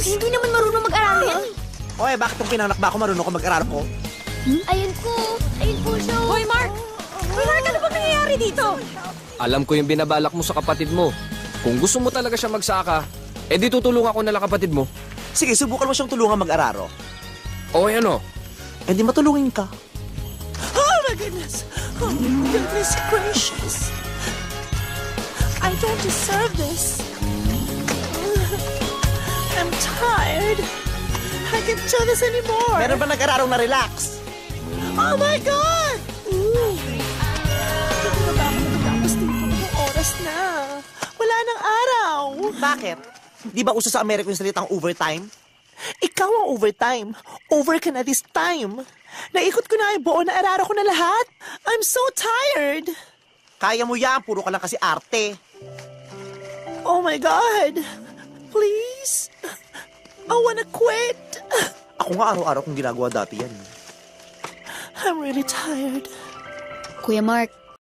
Hindi naman marunong mag-aral yan. Oy, bakit kung pinanak ba ako marunong ko mag-aral ko? Ayun po siya. Hoy, Mark! Hoy, Mark, ano bang nangyayari dito? Alam ko yung binabalak mo sa kapatid mo. Kung gusto mo talaga siya magsaka, di tutulungan ko na lang kapatid mo. Sige, subukan mo siyang tulungan mag-araro. O ano? Di matulungin ka. Oh my goodness! Oh my goodness gracious! I don't deserve this. I'm tired. I can't do this anymore. Meron ba nag-araro na relax? Oh my God! Hindi na ba ako matapos dito? Anong oras na? Wala nang araw. Bakit? Di ba uso sa Amerika yung salitang overtime? Ikaw ang overtime. Over ka na this time. Naikot ko na yung buo na araro ko na lahat. I'm so tired. Kaya mo yan, puro ka lang kasi arte. Oh my God. Please. I wanna quit. Ako nga araw-araw kong ginagawa dati yan. I'm really tired. Kuya Mark,